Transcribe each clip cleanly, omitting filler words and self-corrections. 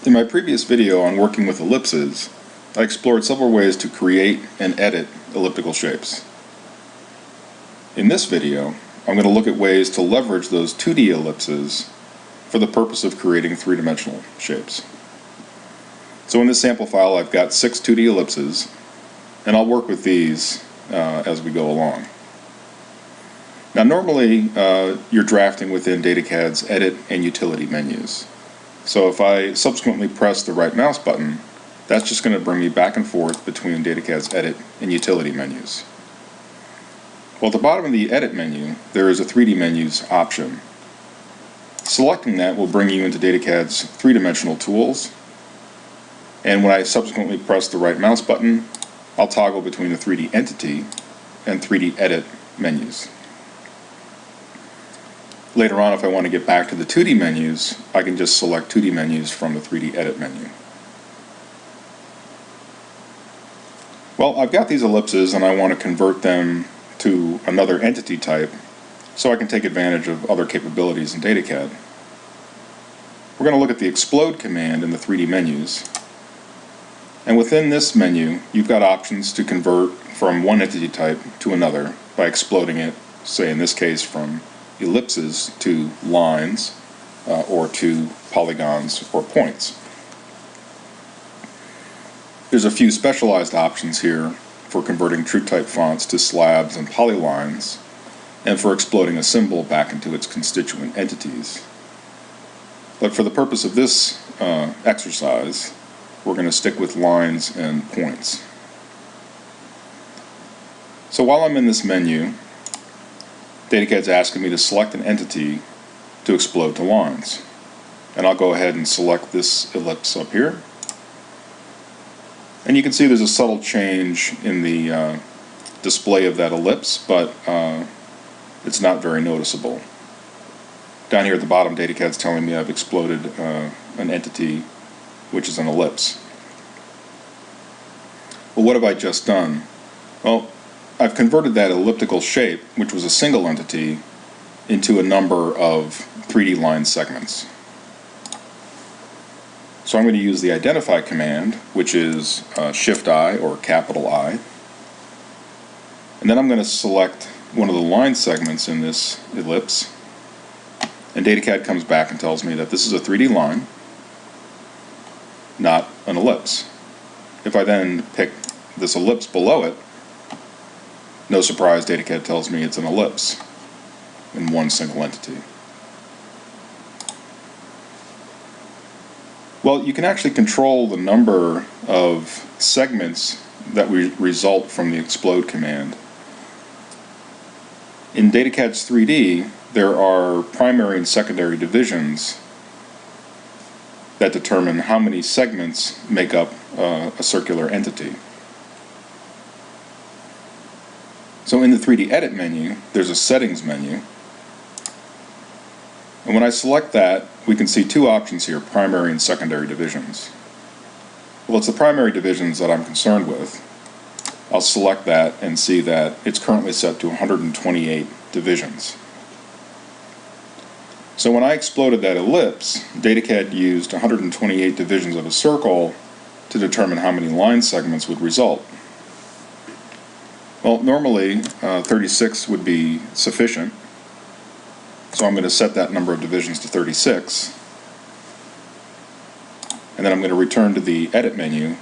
In my previous video on working with ellipses, I explored several ways to create and edit elliptical shapes. In this video, I'm going to look at ways to leverage those 2D ellipses for the purpose of creating three-dimensional shapes. So in this sample file I've got 6 2D ellipses, and I'll work with these as we go along. Now normally you're drafting within DataCAD's Edit and Utility menus. So if I subsequently press the right mouse button, that's just going to bring me back and forth between DataCAD's Edit and Utility menus. Well, at the bottom of the Edit menu, there is a 3D Menus option. Selecting that will bring you into DataCAD's three-dimensional tools, and when I subsequently press the right mouse button, I'll toggle between the 3D Entity and 3D Edit menus. Later on, if I want to get back to the 2D menus, I can just select 2D menus from the 3D Edit menu. Well, I've got these ellipses and I want to convert them to another entity type so I can take advantage of other capabilities in DataCAD. We're going to look at the Explode command in the 3D menus. And within this menu, you've got options to convert from one entity type to another by exploding it, say in this case from ellipses to lines or to polygons or points. There's a few specialized options here for converting TrueType fonts to slabs and polylines, and for exploding a symbol back into its constituent entities. But for the purpose of this exercise, we're going to stick with lines and points. So while I'm in this menu, DataCAD's asking me to select an entity to explode to lines. And I'll go ahead and select this ellipse up here. And you can see there's a subtle change in the display of that ellipse, but it's not very noticeable. Down here at the bottom, DataCAD's telling me I've exploded an entity, which is an ellipse. Well, what have I just done? Well, I've converted that elliptical shape, which was a single entity, into a number of 3D line segments. So I'm going to use the Identify command, which is Shift-I or capital I. And then I'm going to select one of the line segments in this ellipse. And DataCAD comes back and tells me that this is a 3D line, not an ellipse. If I then pick this ellipse below it, no surprise, DataCAD tells me it's an ellipse in one single entity. Well, you can actually control the number of segments that result from the Explode command. In DataCAD's 3D, there are primary and secondary divisions that determine how many segments make up a circular entity. So in the 3D Edit menu, there's a Settings menu. And when I select that, we can see two options here, primary and secondary divisions. Well, it's the primary divisions that I'm concerned with. I'll select that and see that it's currently set to 128 divisions. So when I exploded that ellipse, DataCAD used 128 divisions of a circle to determine how many line segments would result. Well, normally 36 would be sufficient, so I'm going to set that number of divisions to 36, and then I'm going to return to the Edit menu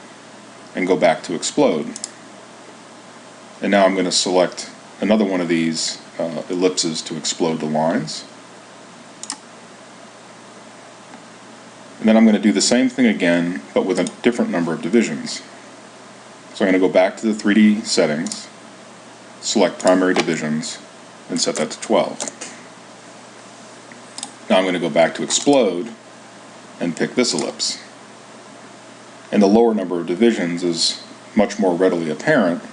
and go back to Explode. And now I'm going to select another one of these ellipses to explode the lines. And then I'm going to do the same thing again, but with a different number of divisions. So I'm going to go back to the 3D settings, select primary divisions, and set that to 12. Now I'm going to go back to Explode and pick this ellipse. And the lower number of divisions is much more readily apparent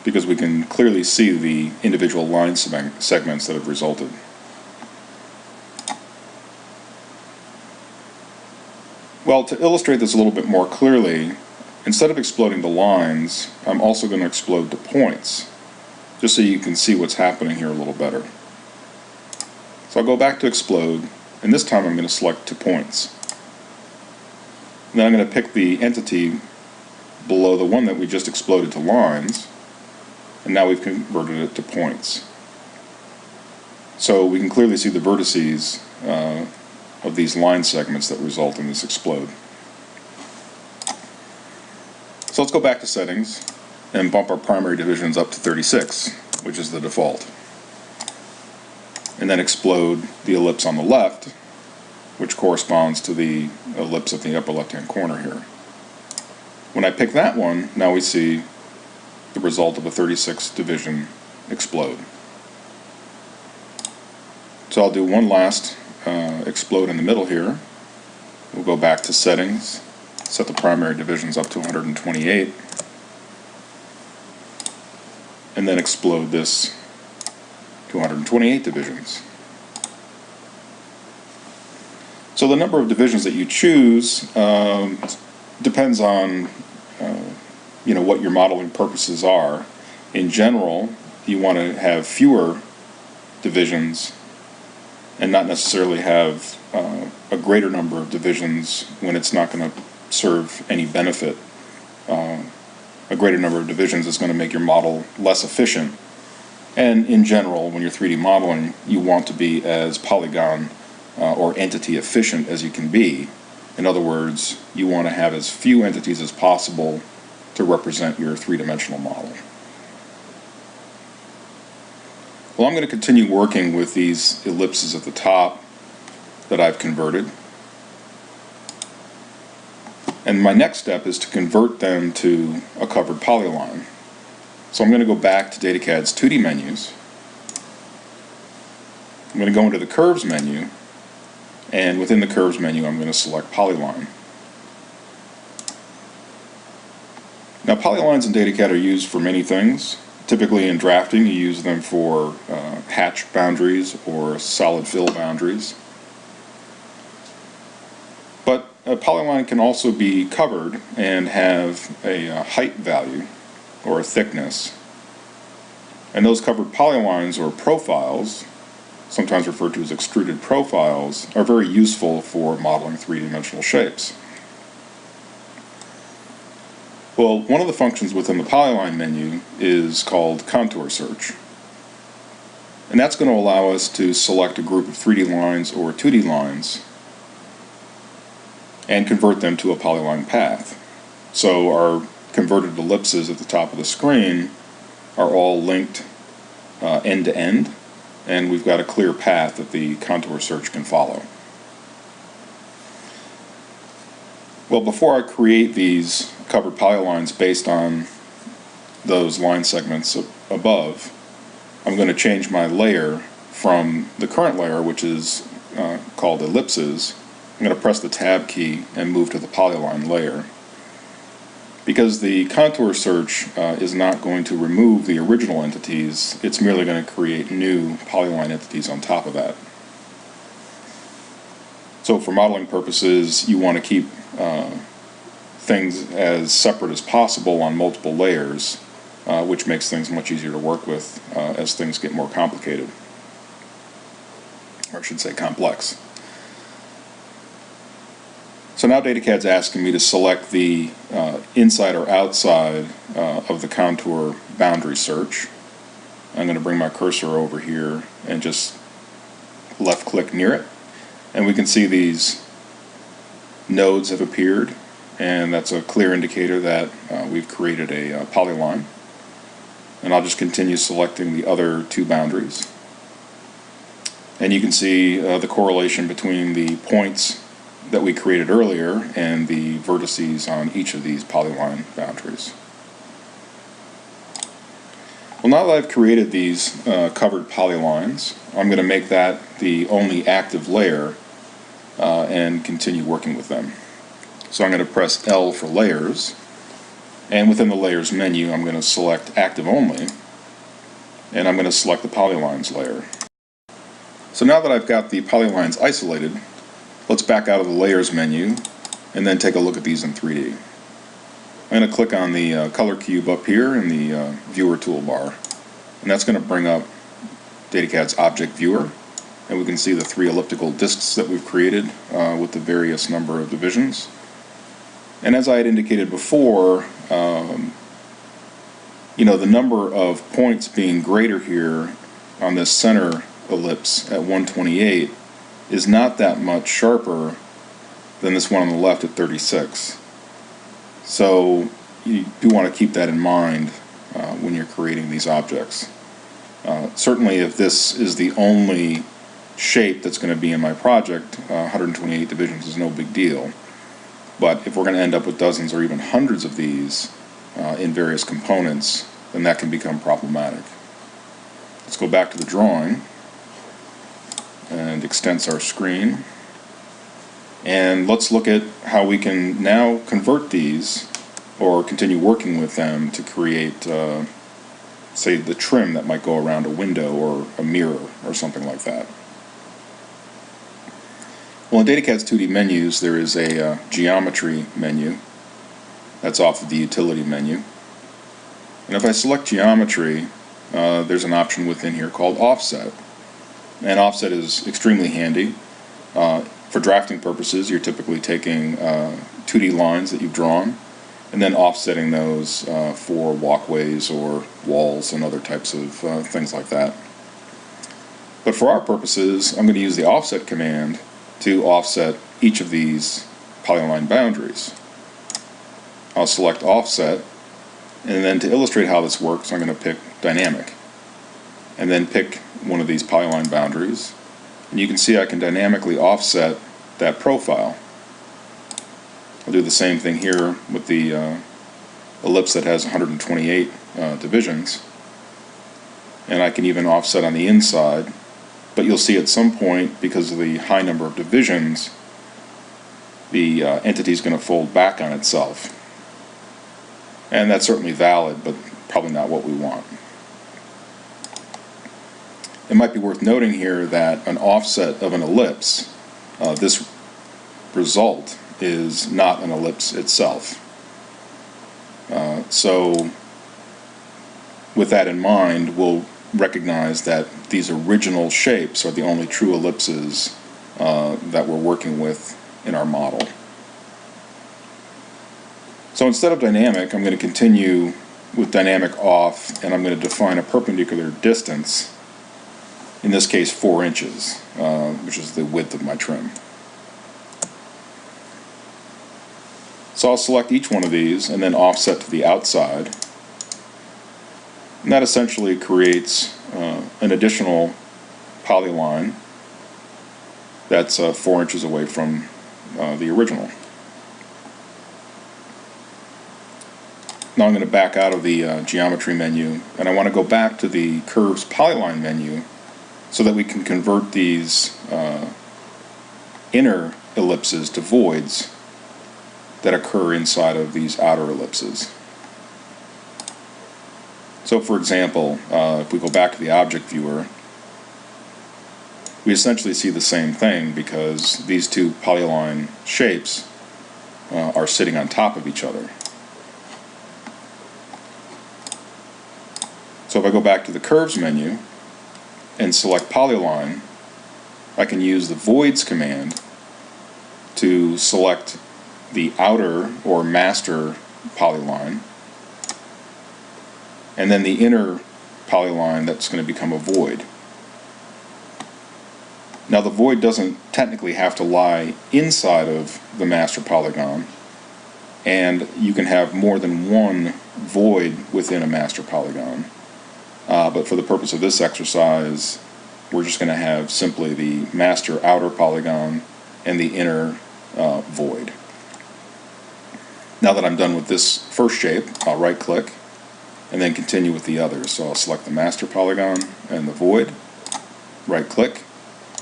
because we can clearly see the individual line segments that have resulted. Well, to illustrate this a little bit more clearly, instead of exploding the lines, I'm also going to explode the points, just so you can see what's happening here a little better. So I'll go back to Explode, and this time I'm going to select 2 points. And then I'm going to pick the entity below the one that we just exploded to lines, and now we've converted it to points. So we can clearly see the vertices of these line segments that result in this explode. So let's go back to settings and bump our primary divisions up to 36, which is the default. And then explode the ellipse on the left, which corresponds to the ellipse at the upper left-hand corner here. When I pick that one, now we see the result of a 36 division explode. So I'll do one last explode in the middle here. We'll go back to settings, set the primary divisions up to 128, and then explode this to 128 divisions. So the number of divisions that you choose depends on what your modeling purposes are. In general, you want to have fewer divisions and not necessarily have a greater number of divisions when it's not going to serve any benefit. A greater number of divisions is going to make your model less efficient. And in general, when you're 3D modeling, you want to be as polygon or entity efficient as you can be. In other words, you want to have as few entities as possible to represent your three-dimensional model. Well, I'm going to continue working with these ellipses at the top that I've converted. And my next step is to convert them to a covered polyline. So I'm going to go back to DataCAD's 2D menus. I'm going to go into the Curves menu, and within the Curves menu I'm going to select Polyline. Now, polylines in DataCAD are used for many things. Typically in drafting you use them for hatch boundaries or solid fill boundaries. But a polyline can also be covered and have a height value or a thickness. And those covered polylines or profiles, sometimes referred to as extruded profiles, are very useful for modeling three-dimensional shapes. Well, one of the functions within the polyline menu is called contour search. And that's going to allow us to select a group of 3D lines or 2D lines and convert them to a polyline path. So our converted ellipses at the top of the screen are all linked end to end, and we've got a clear path that the contour search can follow. Well, before I create these covered polylines based on those line segments above, I'm going to change my layer from the current layer, which is called Ellipses. I'm going to press the Tab key and move to the polyline layer. Because the contour search is not going to remove the original entities, it's merely going to create new polyline entities on top of that. So for modeling purposes, you want to keep things as separate as possible on multiple layers, which makes things much easier to work with as things get more complicated. Or I should say complex. So now DataCAD's asking me to select the inside or outside of the contour boundary search. I'm going to bring my cursor over here and just left click near it, and we can see these nodes have appeared, and that's a clear indicator that we've created a polyline. And I'll just continue selecting the other two boundaries, and you can see the correlation between the points that we created earlier and the vertices on each of these polyline boundaries. Well, now that I've created these covered polylines, I'm going to make that the only active layer and continue working with them. So I'm going to press L for layers, and within the layers menu I'm going to select active only, and I'm going to select the polylines layer. So now that I've got the polylines isolated, let's back out of the layers menu and then take a look at these in 3D. I'm going to click on the color cube up here in the viewer toolbar, and that's going to bring up DataCAD's object viewer, and we can see the three elliptical discs that we've created with the various number of divisions. And as I had indicated before, the number of points being greater here on this center ellipse at 128 is not that much sharper than this one on the left at 36. So you do want to keep that in mind when you're creating these objects. Certainly if this is the only shape that's going to be in my project, 128 divisions is no big deal. But if we're going to end up with dozens or even hundreds of these in various components, then that can become problematic. Let's go back to the drawing and extend our screen. And let's look at how we can now convert these or continue working with them to create, say, the trim that might go around a window or a mirror or something like that. Well, in DataCAD's 2D menus, there is a geometry menu. That's off of the utility menu. And if I select geometry, there's an option within here called offset. And offset is extremely handy. For drafting purposes, you're typically taking 2D lines that you've drawn and then offsetting those for walkways or walls and other types of things like that. But for our purposes, I'm going to use the offset command to offset each of these polyline boundaries. I'll select offset, and then to illustrate how this works, I'm going to pick dynamic and then pick one of these polyline boundaries, and you can see I can dynamically offset that profile. I'll do the same thing here with the ellipse that has 128 divisions, and I can even offset on the inside, but you'll see at some point, because of the high number of divisions, the entity is going to fold back on itself. And that's certainly valid, but probably not what we want. It might be worth noting here that an offset of an ellipse, this result is not an ellipse itself. So with that in mind, we'll recognize that these original shapes are the only true ellipses that we're working with in our model. So instead of dynamic, I'm going to continue with dynamic off, and I'm going to define a perpendicular distance, in this case 4 inches, which is the width of my trim. So I'll select each one of these and then offset to the outside. And that essentially creates an additional polyline that's 4 inches away from the original. Now I'm going to back out of the geometry menu, and I want to go back to the curves polyline menu so that we can convert these inner ellipses to voids that occur inside of these outer ellipses. So for example, if we go back to the object viewer, we essentially see the same thing because these two polyline shapes are sitting on top of each other. So if I go back to the curves menu and select polyline, I can use the voids command to select the outer or master polyline, and then the inner polyline that's going to become a void. Now the void doesn't technically have to lie inside of the master polygon, and you can have more than one void within a master polygon. But for the purpose of this exercise, we're just going to have simply the master outer polygon and the inner void. Now that I'm done with this first shape, I'll right click and then continue with the others. So I'll select the master polygon and the void, right click,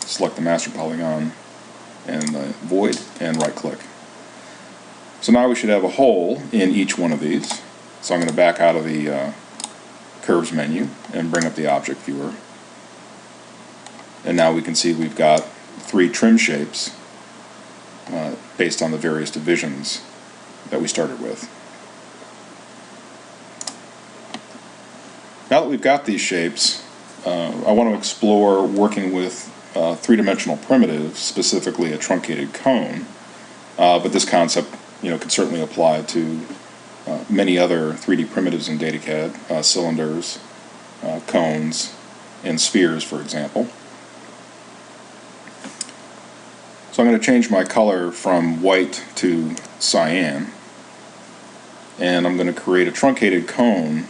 select the master polygon and the void, and right click. So now we should have a hole in each one of these. So I'm going to back out of the curves menu and bring up the object viewer. And now we can see we've got 3 trim shapes based on the various divisions that we started with. Now that we've got these shapes, I want to explore working with 3-dimensional primitives, specifically a truncated cone, but this concept can certainly apply to many other 3D primitives in DataCAD, cylinders, cones, and spheres, for example. So I'm going to change my color from white to cyan, and I'm going to create a truncated cone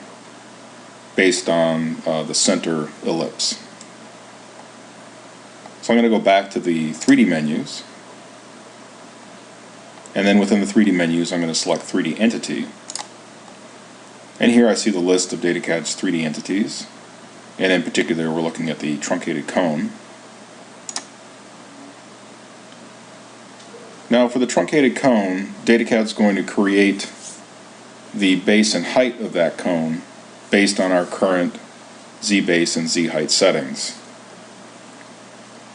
based on the center ellipse. So I'm going to go back to the 3D menus, and then within the 3D menus I'm going to select 3D Entity. And here I see the list of DataCAD's 3D entities, and in particular we're looking at the truncated cone. Now for the truncated cone, DataCAD is going to create the base and height of that cone based on our current Z-base and Z-height settings.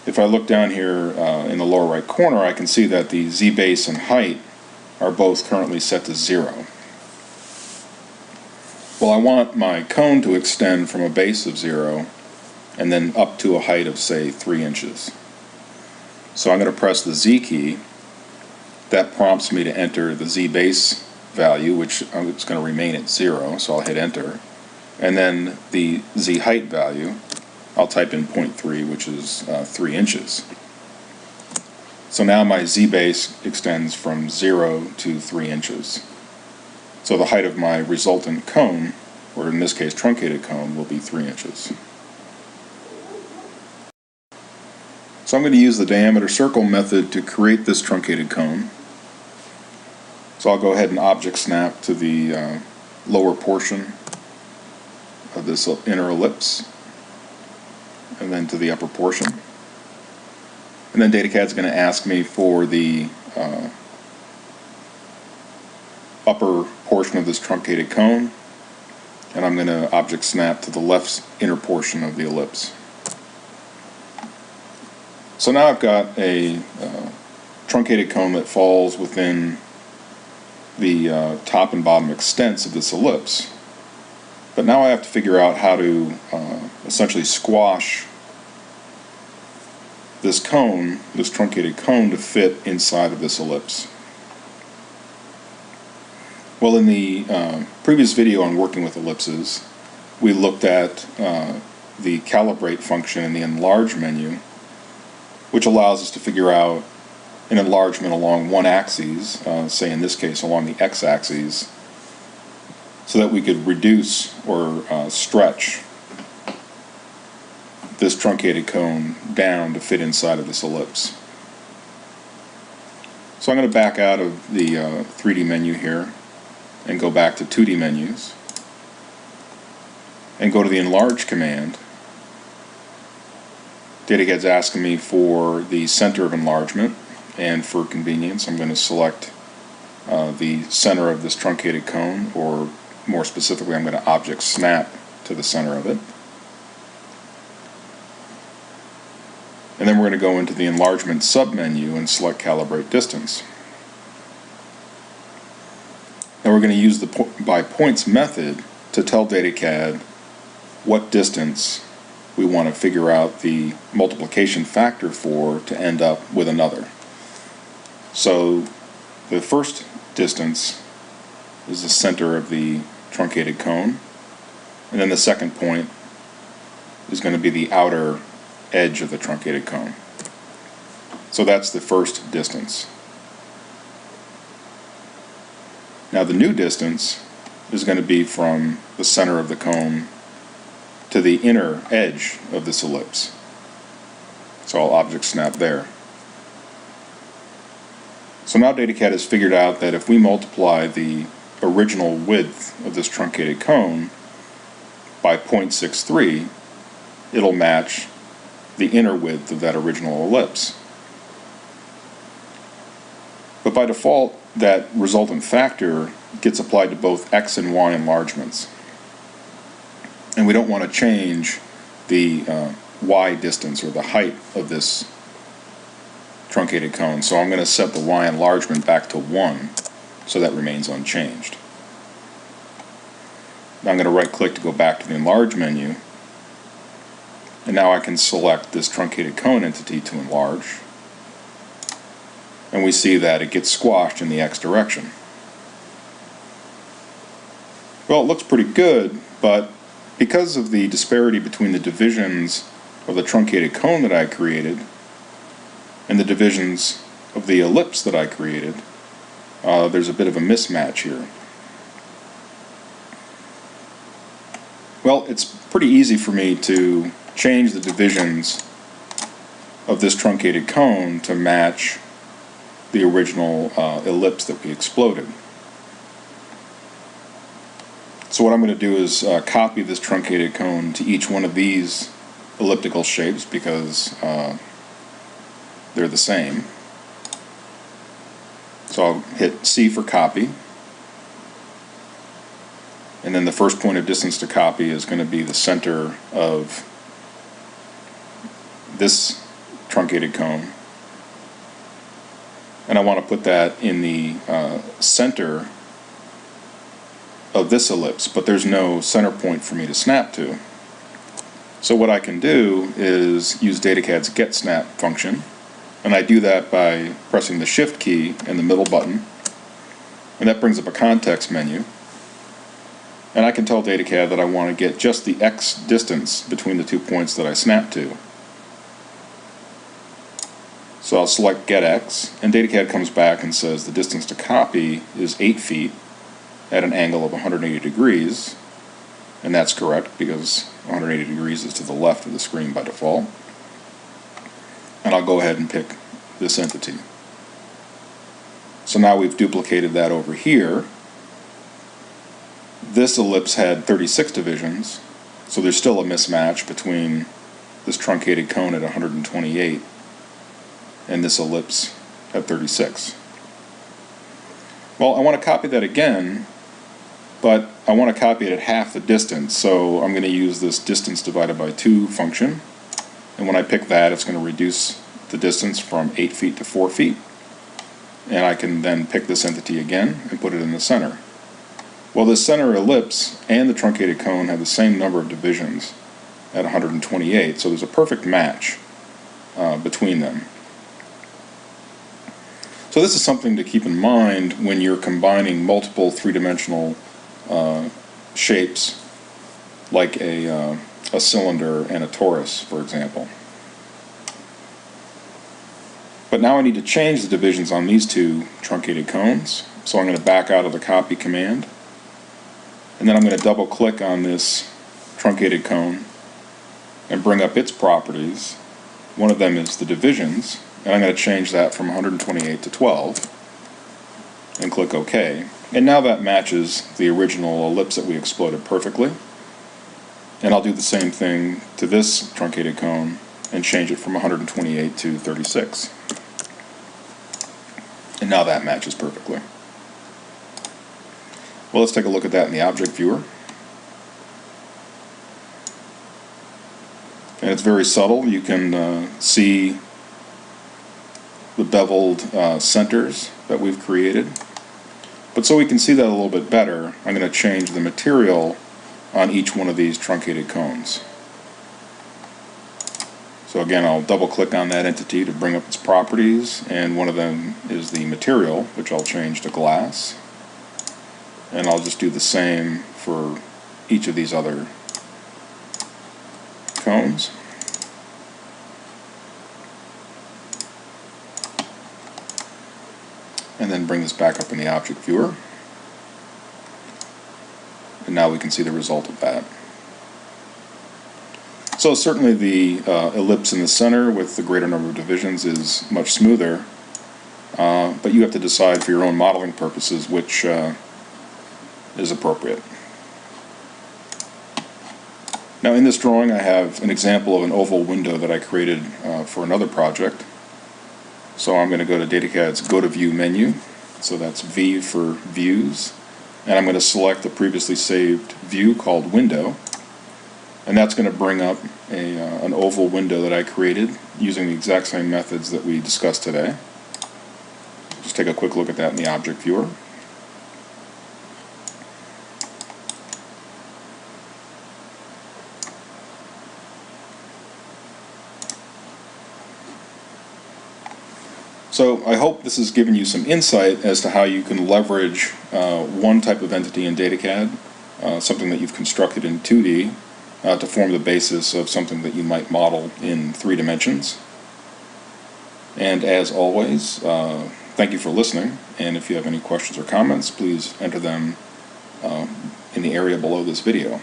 If I look down here in the lower right corner, I can see that the Z-base and height are both currently set to 0. Well, I want my cone to extend from a base of 0 and then up to a height of, say, 3 inches. So I'm going to press the Z key. That prompts me to enter the Z-base value, which it's going to remain at 0, so I'll hit enter. And then the Z-height value, I'll type in 0.3, which is 3 inches. So now my Z-base extends from 0 to 3 inches. So the height of my resultant cone, or in this case truncated cone, will be 3 inches. So I'm going to use the diameter circle method to create this truncated cone. So I'll go ahead and object snap to the lower portion of this inner ellipse, and then to the upper portion. And then DataCAD is going to ask me for the upper portion of this truncated cone, and I'm going to object snap to the left inner portion of the ellipse. So now I've got a truncated cone that falls within the top and bottom extents of this ellipse. But now I have to figure out how to essentially squash this cone, this truncated cone, to fit inside of this ellipse. Well, in the previous video on working with ellipses, we looked at the calibrate function in the enlarge menu, which allows us to figure out an enlargement along one axis, say in this case along the x-axis, so that we could reduce or stretch this truncated cone down to fit inside of this ellipse. So I'm going to back out of the 3D menu here and go back to 2D menus and go to the enlarge command. DataCAD's asking me for the center of enlargement, and for convenience I'm going to select the center of this truncated cone, or more specifically I'm going to object snap to the center of it. And then we're going to go into the enlargement submenu and select calibrate distance. Now we're going to use the by points method to tell DataCAD what distance we want to figure out the multiplication factor for to end up with another. So the first distance is the center of the truncated cone, and then the second point is going to be the outer edge of the truncated cone. So that's the first distance. Now the new distance is going to be from the center of the cone to the inner edge of this ellipse. So I'll object snap there. So now DataCAD has figured out that if we multiply the original width of this truncated cone by 0.63, it'll match the inner width of that original ellipse. But by default, that resultant factor gets applied to both x and y enlargements. And we don't want to change the y distance, or the height of this truncated cone. So I'm going to set the y enlargement back to 1, so that remains unchanged. Now I'm going to right click to go back to the enlarge menu, and now I can select this truncated cone entity to enlarge. and we see that it gets squashed in the x direction. Well, it looks pretty good, but because of the disparity between the divisions of the truncated cone that I created and the divisions of the ellipse that I created, there's a bit of a mismatch here. Well, it's pretty easy for me to change the divisions of this truncated cone to match the original ellipse that we exploded. So what I'm going to do is copy this truncated cone to each one of these elliptical shapes because they're the same. So I'll hit C for copy, and then the first point of distance to copy is going to be the center of this truncated cone, and I want to put that in the center of this ellipse, but there's no center point for me to snap to. So what I can do is use DataCAD's getSnap function, and I do that by pressing the Shift key and the middle button, and that brings up a context menu, and I can tell DataCAD that I want to get just the X distance between the 2 points that I snap to. So I'll select Get X, and DataCAD comes back and says the distance to copy is 8 feet at an angle of 180 degrees, and that's correct because 180 degrees is to the left of the screen by default. And I'll go ahead and pick this entity. So now we've duplicated that over here. This ellipse had 36 divisions, so there's still a mismatch between this truncated cone at 128 and this ellipse at 36. Well, I want to copy that again, but I want to copy it at half the distance, so I'm going to use this distance divided by 2 function, and when I pick that, it's going to reduce the distance from 8 feet to 4 feet, and I can then pick this entity again and put it in the center. Well, this center ellipse and the truncated cone have the same number of divisions at 128, so there's a perfect match between them. So this is something to keep in mind when you're combining multiple three-dimensional shapes, like a cylinder and a torus, for example. But now I need to change the divisions on these two truncated cones, so I'm going to back out of the copy command, and then I'm going to double click on this truncated cone and bring up its properties. One of them is the divisions, and I'm going to change that from 128 to 12 and click OK. And now that matches the original ellipse that we exploded perfectly. And I'll do the same thing to this truncated cone and change it from 128 to 36. And now that matches perfectly. Well, let's take a look at that in the object viewer. And it's very subtle. You can see the beveled centers that we've created. But so we can see that a little bit better, I'm going to change the material on each one of these truncated cones. So again, I'll double click on that entity to bring up its properties, and one of them is the material, which I'll change to glass. And I'll just do the same for each of these other cones. And then bring this back up in the object viewer. And now we can see the result of that. So certainly the ellipse in the center with the greater number of divisions is much smoother, but you have to decide for your own modeling purposes which is appropriate. Now in this drawing I have an example of an oval window that I created for another project. So I'm going to go to DataCAD's Go to View menu, so that's V for Views, and I'm going to select the previously saved view called Window, and that's going to bring up an oval window that I created using the exact same methods that we discussed today. Just take a quick look at that in the object viewer. So I hope this has given you some insight as to how you can leverage one type of entity in DataCAD, something that you've constructed in 2D, to form the basis of something that you might model in 3 dimensions. And as always, thank you for listening, and if you have any questions or comments, please enter them in the area below this video.